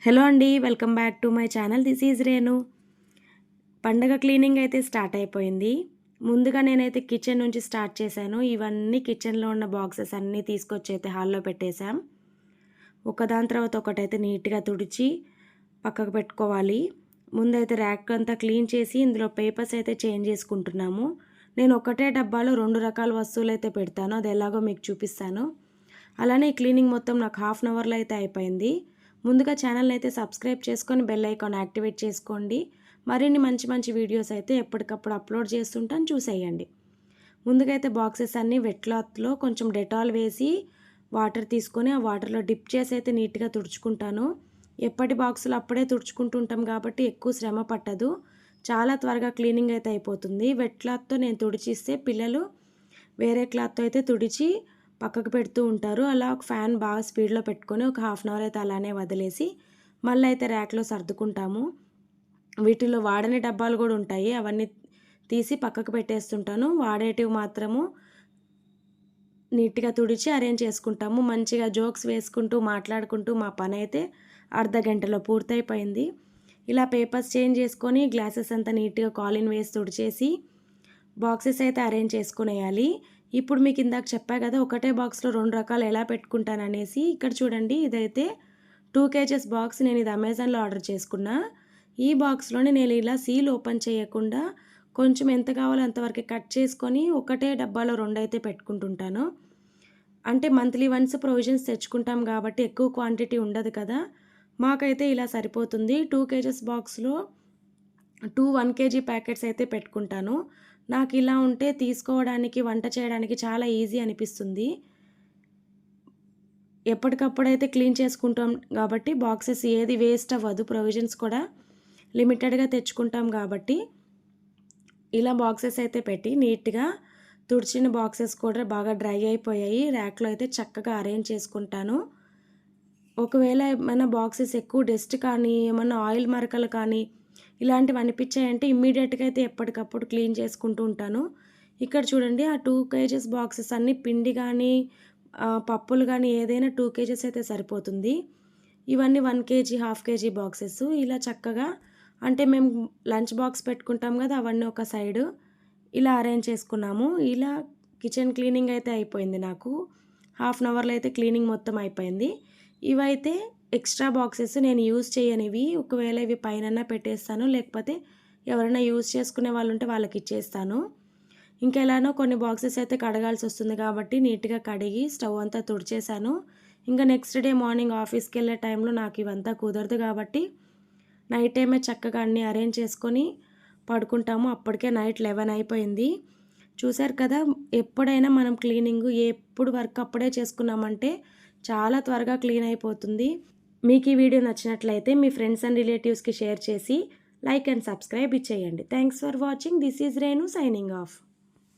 Hello అండి, welcome back to my channel. This is Renu. పండగ cleaning అయితే స్టార్ట్ అయిపోయింది. ముందుగా నేనైతే కిచెన్ నుంచి స్టార్ట్ చేశాను. ఇవన్నీ కిచెన్లో ఉన్న బాక్సెస్ అన్నీ తీసుకొచ్చి అయితే హాల్లో పెట్టేశాం. ఒకదాని తర్వాత ఒకటైతే నీట్గా తుడిచి పక్కకు పెట్టుకోవాలి. ముందైతే ర్యాక్ అంతా క్లీన్ చేసి ఇందులో పేపర్స్ అయితే చేంజ్ చేసుకుంటున్నాము. నేను ఒకటే డబ్బాలో 2 రకాల వస్తువులు అయితే పెడతాను. అది ఎలాగో మీకు చూపిస్తాను. అలానే ఈ క్లీనింగ్ మొత్తం నాకు హాఫ్ అన్ అవర్లో అయితే అయిపోయింది. ముందుగా ఛానల్ని అయితే సబ్స్క్రైబ్ చేసుకొని బెల్ ఐకాన్ యాక్టివేట్ చేసుకోండి. మరిన్ని మంచి మంచి వీడియోస్ అయితే ఎప్పటికప్పుడు అప్లోడ్ చేస్తుంటాను, చూసేయండి. ముందుగా అయితే బాక్సెస్ అన్నీ వెట్ క్లాత్లో కొంచెం డెటాల్ వేసి వాటర్ తీసుకొని ఆ వాటర్లో డిప్ చేసి అయితే నీట్గా తుడుచుకుంటాను. ఎప్పటి బాక్సులు అప్పుడే తుడుచుకుంటుంటాం కాబట్టి ఎక్కువ శ్రమ పట్టదు. చాలా త్వరగా క్లీనింగ్ అయితే అయిపోతుంది. వెట్ క్లాత్తో నేను తుడిచిస్తే పిల్లలు వేరే క్లాత్తో అయితే తుడిచి పక్కకు పెడుతూ ఉంటారు. అలా ఒక ఫ్యాన్ బాగా స్పీడ్లో పెట్టుకొని ఒక హాఫ్ అన్ అవర్ అయితే అలానే వదిలేసి మళ్ళీ అయితే ర్యాక్లో సర్దుకుంటాము. వీటిలో వాడని డబ్బాలు కూడా ఉంటాయి, అవన్నీ తీసి పక్కకు పెట్టేస్తుంటాను. వాడేటివి మాత్రము నీట్గా తుడిచి అరేంజ్ చేసుకుంటాము. మంచిగా జోక్స్ వేసుకుంటూ మాట్లాడుకుంటూ మా పని అయితే అర్ధ గంటలో పూర్తయిపోయింది. ఇలా పేపర్స్ చేంజ్ చేసుకొని గ్లాసెస్ అంతా నీట్గా కాలిన్ వేసి తుడిచేసి బాక్సెస్ అయితే అరేంజ్ చేసుకునేయాలి. ఇప్పుడు మీకు ఇందాక చెప్పా కదా, ఒకటే బాక్స్లో 2 రకాలు ఎలా పెట్టుకుంటాననేసి. ఇక్కడ చూడండి, ఇదైతే 2 kgs బాక్స్. నేను ఇది అమెజాన్లో ఆర్డర్ చేసుకున్నా. ఈ బాక్స్లోనే నేను ఇలా సీల్ ఓపెన్ చేయకుండా కొంచెం ఎంత కావాలో అంతవరకు కట్ చేసుకొని ఒకటే డబ్బాలో 2 అయితే పెట్టుకుంటుంటాను. అంటే మంత్లీ వన్స్ ప్రొవిజన్స్ తెచ్చుకుంటాం కాబట్టి ఎక్కువ క్వాంటిటీ ఉండదు కదా, మాకైతే ఇలా సరిపోతుంది. 2 kgs బాక్స్లో 1 kg ప్యాకెట్స్ అయితే పెట్టుకుంటాను. నాకు ఇలా ఉంటే తీసుకోవడానికి, వంట చేయడానికి చాలా ఈజీ అనిపిస్తుంది. ఎప్పటికప్పుడైతే క్లీన్ చేసుకుంటాం కాబట్టి బాక్సెస్ ఏది వేస్ట్ అవ్వదు. ప్రొవిజన్స్ కూడా లిమిటెడ్గా తెచ్చుకుంటాం కాబట్టి ఇలా బాక్సెస్ అయితే పెట్టి నీట్గా తుడిచిన బాక్సెస్ కూడా బాగా డ్రై అయిపోయాయి. ర్యాక్లో అయితే చక్కగా అరేంజ్ చేసుకుంటాను. ఒకవేళ ఏమైనా బాక్సెస్ ఎక్కువ డస్ట్ కానీ ఏమన్నా ఆయిల్ మరకలు కానీ ఇలాంటివి అనిపించాయంటే ఇమ్మీడియట్గా అయితే ఎప్పటికప్పుడు క్లీన్ చేసుకుంటూ ఉంటాను. ఇక్కడ చూడండి, ఆ 2 kgs బాక్సెస్ అన్నీ పిండి కానీ పప్పులు కానీ ఏదైనా 2 kgs అయితే సరిపోతుంది. ఇవన్నీ 1 kg, హాఫ్ kg బాక్సెస్. ఇలా చక్కగా, అంటే మేము లంచ్ బాక్స్ పెట్టుకుంటాం కదా, అవన్నీ ఒక సైడు ఇలా అరేంజ్ చేసుకున్నాము. ఇలా కిచెన్ క్లీనింగ్ అయితే అయిపోయింది. నాకు హాఫ్ అన్ అవర్లో అయితే క్లీనింగ్ మొత్తం అయిపోయింది. ఇవైతే ఎక్స్ట్రా బాక్సెస్, నేను యూజ్ చేయనివి. ఒకవేళ ఇవి పైన పెట్టేస్తాను, లేకపోతే ఎవరైనా యూజ్ చేసుకునే వాళ్ళు ఉంటే వాళ్ళకి ఇచ్చేస్తాను. ఇంకా ఎలానో కొన్ని బాక్సెస్ అయితే కడగాల్సి వస్తుంది కాబట్టి నీట్గా కడిగి స్టవ్ అంతా తుడిచేసాను. ఇంకా నెక్స్ట్ డే మార్నింగ్ ఆఫీస్కి వెళ్ళే టైంలో నాకు ఇవంతా కుదరదు కాబట్టి నైట్ టైమే చక్కగా అన్నీ అరేంజ్ చేసుకొని పడుకుంటాము. అప్పటికే నైట్ 11 అయిపోయింది. చూశారు కదా, ఎప్పుడైనా మనం క్లీనింగ్ ఎప్పుడు వర్క్ అప్పుడే చేసుకున్నామంటే చాలా త్వరగా క్లీన్ అయిపోతుంది. మీకు ఈ వీడియో నచ్చినట్లయితే మీ ఫ్రెండ్స్ అండ్ రిలేటివ్స్కి షేర్ చేసి లైక్ అండ్ సబ్స్క్రైబ్ ఇచ్చేయండి. Thanks for watching. This is Renu signing off.